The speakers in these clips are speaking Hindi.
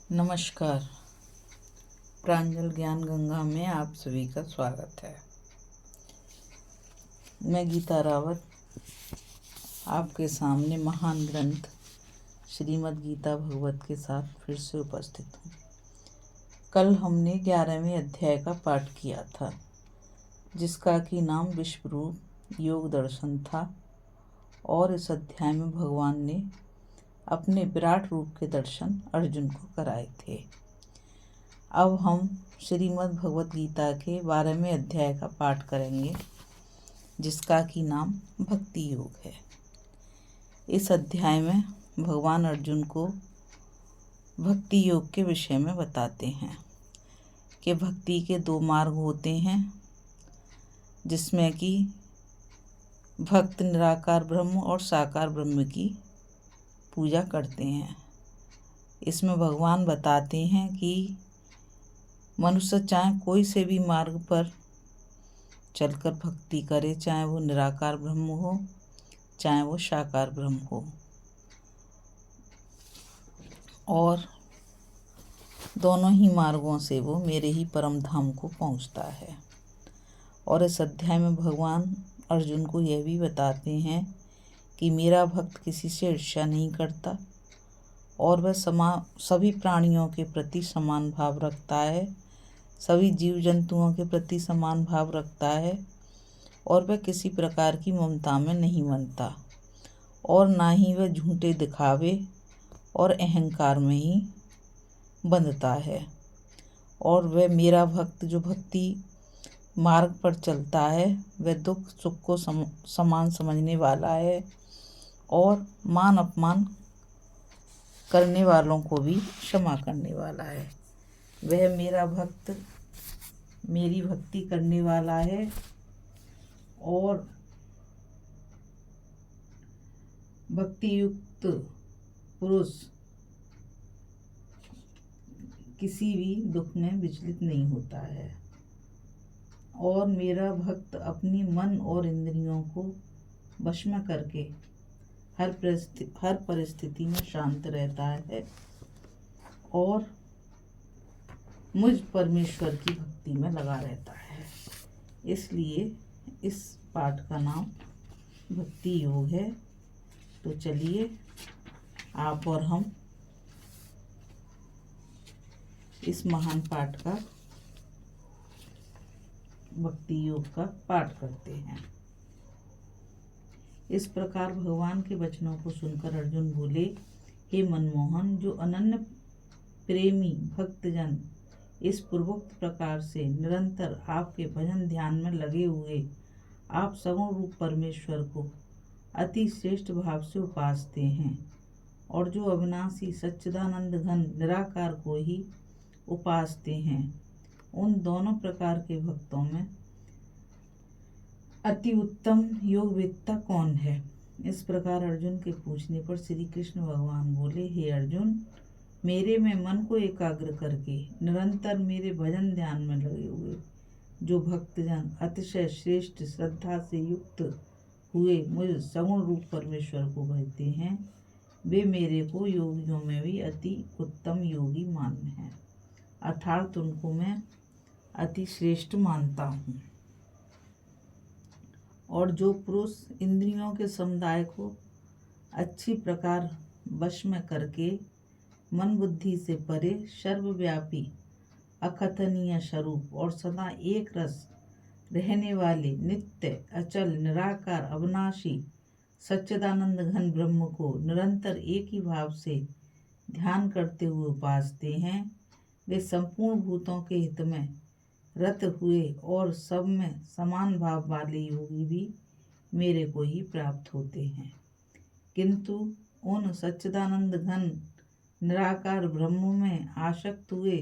नमस्कार। प्रांजल ज्ञान गंगा में आप सभी का स्वागत है। मैं गीता रावत आपके सामने महान ग्रंथ श्रीमद् गीता भगवत के साथ फिर से उपस्थित हूँ। कल हमने 11वें अध्याय का पाठ किया था, जिसका कि नाम विश्वरूप योग दर्शन था, और इस अध्याय में भगवान ने अपने विराट रूप के दर्शन अर्जुन को कराए थे। अब हम श्रीमद् भगवत गीता के 12वें अध्याय का पाठ करेंगे, जिसका कि नाम भक्ति योग है। इस अध्याय में भगवान अर्जुन को भक्ति योग के विषय में बताते हैं कि भक्ति के 2 मार्ग होते हैं, जिसमें कि भक्त निराकार ब्रह्म और साकार ब्रह्म की पूजा करते हैं। इसमें भगवान बताते हैं कि मनुष्य चाहे कोई से भी मार्ग पर चलकर भक्ति करे, चाहे वो निराकार ब्रह्म हो, चाहे वो साकार ब्रह्म हो, और दोनों ही मार्गों से वो मेरे ही परम धाम को पहुंचता है। और इस अध्याय में भगवान अर्जुन को यह भी बताते हैं कि मेरा भक्त किसी से ईर्ष्या नहीं करता, और वह सभी प्राणियों के प्रति समान भाव रखता है, सभी जीव जंतुओं के प्रति समान भाव रखता है, और वह किसी प्रकार की ममता में नहीं बनता, और ना ही वह झूठे दिखावे और अहंकार में ही बंधता है। और वह मेरा भक्त जो भक्ति मार्ग पर चलता है, वह दुख सुख को समान समझने वाला है, और मान अपमान करने वालों को भी क्षमा करने वाला है। वह मेरा भक्त मेरी भक्ति करने वाला है, और भक्ति युक्त पुरुष किसी भी दुख में विचलित नहीं होता है। और मेरा भक्त अपनी मन और इंद्रियों को वश में करके हर परिस्थिति में शांत रहता है, और मुझ परमेश्वर की भक्ति में लगा रहता है। इसलिए इस पाठ का नाम भक्ति योग है। तो चलिए आप और हम इस महान पाठ का, भक्ति योग का पाठ करते हैं। इस प्रकार भगवान के वचनों को सुनकर अर्जुन बोले, हे मनमोहन, जो अनन्य प्रेमी भक्तजन इस पूर्वोक्त प्रकार से निरंतर आपके भजन ध्यान में लगे हुए आप सगुण रूप परमेश्वर को अति श्रेष्ठ भाव से उपासते हैं, और जो अविनाशी सच्चिदानंद घन निराकार को ही उपासते हैं, उन दोनों प्रकार के भक्तों में अति उत्तम योगवेत्ता कौन है? इस प्रकार अर्जुन के पूछने पर श्री कृष्ण भगवान बोले, हे अर्जुन, मेरे में मन को एकाग्र करके निरंतर मेरे भजन ध्यान में लगे हुए जो भक्तजन अतिशय श्रेष्ठ श्रद्धा से युक्त हुए मुझ सगुण रूप परमेश्वर को भजते हैं, वे मेरे को योगियों में भी अति उत्तम योगी मान्य हैं, अर्थात उनको मैं अति श्रेष्ठ मानता हूँ। और जो पुरुष इंद्रियों के समुदाय को अच्छी प्रकार वश में करके मन बुद्धि से परे सर्वव्यापी अकथनीय स्वरूप और सदा एक रस रहने वाले नित्य अचल निराकार अविनाशी सच्चिदानंद घन ब्रह्म को निरंतर एक ही भाव से ध्यान करते हुए उपासते हैं, वे संपूर्ण भूतों के हित में रत हुए और सब में समान भाव वाले योगी भी मेरे को ही प्राप्त होते हैं। किंतु उन सच्चिदानंद घन निराकार ब्रह्म में आसक्त हुए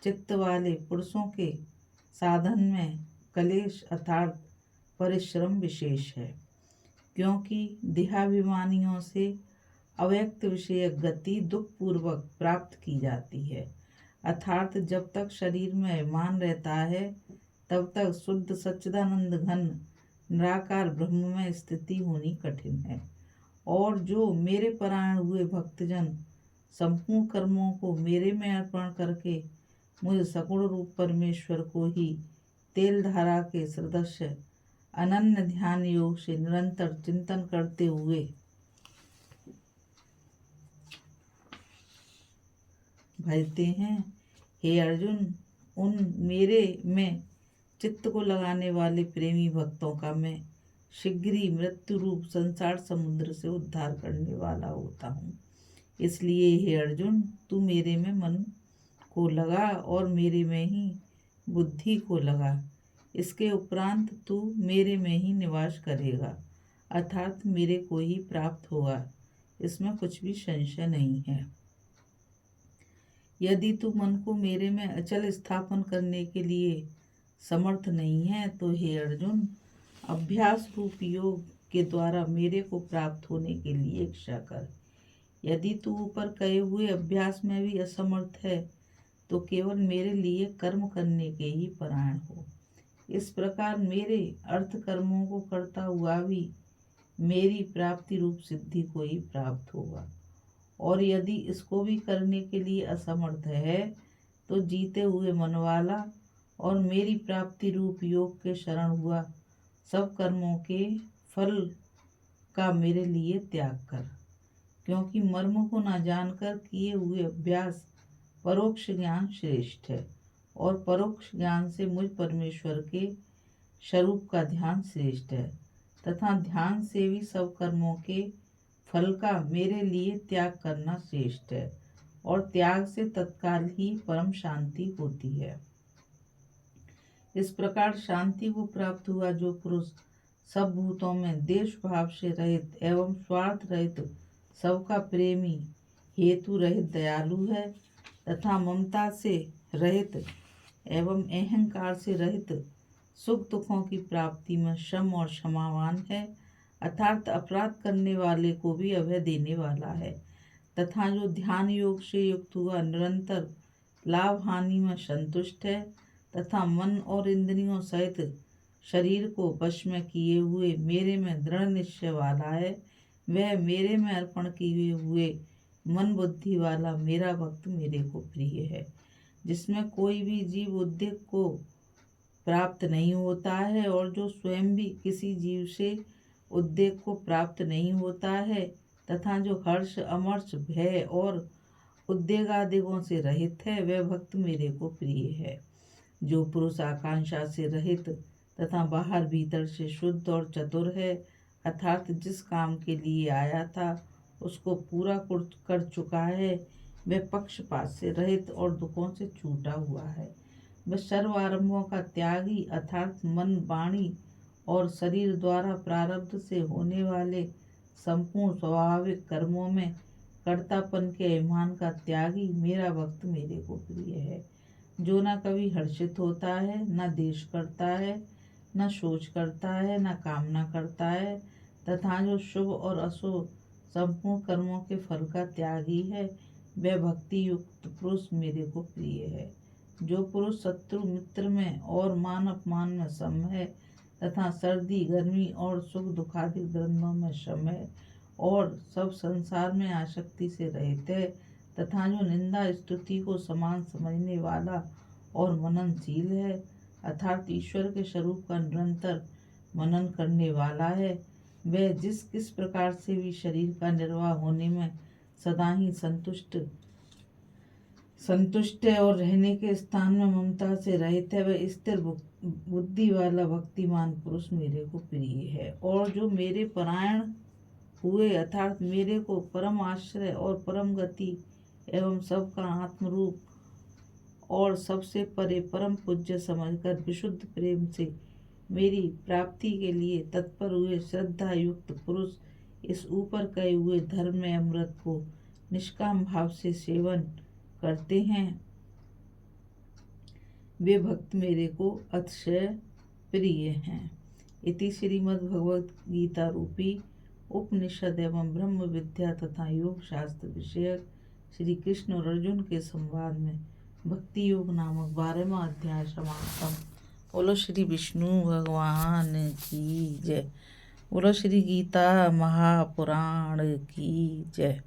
चित्त वाले पुरुषों के साधन में कलेश अर्थात परिश्रम विशेष है, क्योंकि देहाभिमानियों से अव्यक्त विषयक गति दुख पूर्वक प्राप्त की जाती है, अर्थात जब तक शरीर में अभिमान रहता है तब तक शुद्ध सच्चिदानंद घन निराकार ब्रह्म में स्थिति होनी कठिन है। और जो मेरे परायण हुए भक्तजन संपूर्ण कर्मों को मेरे में अर्पण करके मुझ सगुण रूप परमेश्वर को ही तेल धारा के सदृश अनन्य ध्यान योग से निरंतर चिंतन करते हुए भजते हैं। हे अर्जुन, उन मेरे में चित्त को लगाने वाले प्रेमी भक्तों का मैं शीघ्र ही मृत्यु रूप संसार समुद्र से उद्धार करने वाला होता हूँ। इसलिए हे अर्जुन, तू मेरे में मन को लगा और मेरे में ही बुद्धि को लगा। इसके उपरांत तू मेरे में ही निवास करेगा, अर्थात मेरे को ही प्राप्त होगा। इसमें कुछ भी संशय नहीं है। यदि तू मन को मेरे में अचल स्थापन करने के लिए समर्थ नहीं है तो हे अर्जुन, अभ्यास रूप योग के द्वारा मेरे को प्राप्त होने के लिए इच्छा कर। यदि तू ऊपर कहे हुए अभ्यास में भी असमर्थ है तो केवल मेरे लिए कर्म करने के ही परायण हो। इस प्रकार मेरे अर्थ कर्मों को करता हुआ भी मेरी प्राप्ति रूप सिद्धि को ही प्राप्त होगा। और यदि इसको भी करने के लिए असमर्थ है तो जीते हुए मन वाला और मेरी प्राप्ति रूप योग के शरण हुआ सब कर्मों के फल का मेरे लिए त्याग कर। क्योंकि मर्म को न जानकर किए हुए अभ्यास परोक्ष ज्ञान श्रेष्ठ है और परोक्ष ज्ञान से मुझ परमेश्वर के स्वरूप का ध्यान श्रेष्ठ है, तथा ध्यान से भी सब कर्मों के फल का मेरे लिए त्याग करना श्रेष्ठ है और त्याग से तत्काल ही परम शांति होती है। इस प्रकार शांति को प्राप्त हुआ जो पुरुष सब भूतों में देश भाव से रहित एवं स्वार्थ रहित सबका प्रेमी, हेतु रहित दयालु है तथा ममता से रहित एवं अहंकार से रहित सुख दुखों की प्राप्ति में सम और क्षमावान है, अर्थात अपराध करने वाले को भी अभय देने वाला है, तथा जो ध्यान योग से युक्त हुआ निरंतर लाभ हानि में संतुष्ट है तथा मन और इंद्रियों सहित शरीर को वश में किए हुए मेरे में दृढ़ निश्चय वाला है, वह मेरे में अर्पण किए हुए मन बुद्धि वाला मेरा भक्त मेरे को प्रिय है। जिसमें कोई भी जीव उद्देक को प्राप्त नहीं होता है और जो स्वयं भी किसी जीव से उद्देक को प्राप्त नहीं होता है, तथा जो हर्ष अमर्ष भय और उद्वेगादिकों से रहित है, वह भक्त मेरे को प्रिय है। जो पुरुष आकांक्षा से रहित तथा बाहर भीतर से शुद्ध और चतुर है, अर्थात जिस काम के लिए आया था उसको पूरा कर चुका है, वह पक्षपात से रहित और दुखों से छूटा हुआ है। वह सर्व आरंभों का त्यागी, अर्थात मन वाणी और शरीर द्वारा प्रारब्ध से होने वाले संपूर्ण स्वाभाविक कर्मों में कर्तापन के अभिमान का त्यागी मेरा भक्त मेरे को प्रिय है। जो न कभी हर्षित होता है, न द्वेष करता है, न शोच करता है, न कामना करता है, तथा जो शुभ और अशुभ संपूर्ण कर्मों के फल का त्यागी है, वह भक्ति युक्त पुरुष मेरे को प्रिय है। जो पुरुष शत्रु मित्र में और मान अपमान में सम है तथा सर्दी गर्मी और सुख दुखादि द्वंद्वों में सम है और सब संसार में आसक्ति से रहित है, तथा जो निंदा स्तुति को समान समझने वाला और मननशील है, अर्थात ईश्वर के स्वरूप का निरंतर मनन करने वाला है, वह जिस किस प्रकार से भी शरीर का निर्वाह होने में सदा ही संतुष्ट है और रहने के स्थान में ममता से रहित है, वह स्थिर बुद्धि वाला भक्तिमान पुरुष मेरे को प्रिय है। और जो मेरे परायण हुए, अर्थात मेरे को परम आश्रय और परम गति एवं सबका आत्मरूप और सबसे परे परम पूज्य समझकर विशुद्ध प्रेम से मेरी प्राप्ति के लिए तत्पर हुए श्रद्धा युक्त पुरुष इस ऊपर कहे हुए धर्म में अमृत को निष्काम भाव से सेवन करते हैं, वे भक्त मेरे को अतिशय प्रिय हैं। इति श्रीमद् भगवत गीता रूपी उपनिषद एवं ब्रह्म विद्या तथा योग शास्त्र विषयक श्री कृष्ण और अर्जुन के संवाद में भक्ति योग नामक 12वां अध्याय समाप्तम। बोलो श्री विष्णु भगवान की जय। बोलो श्री गीता महापुराण की जय।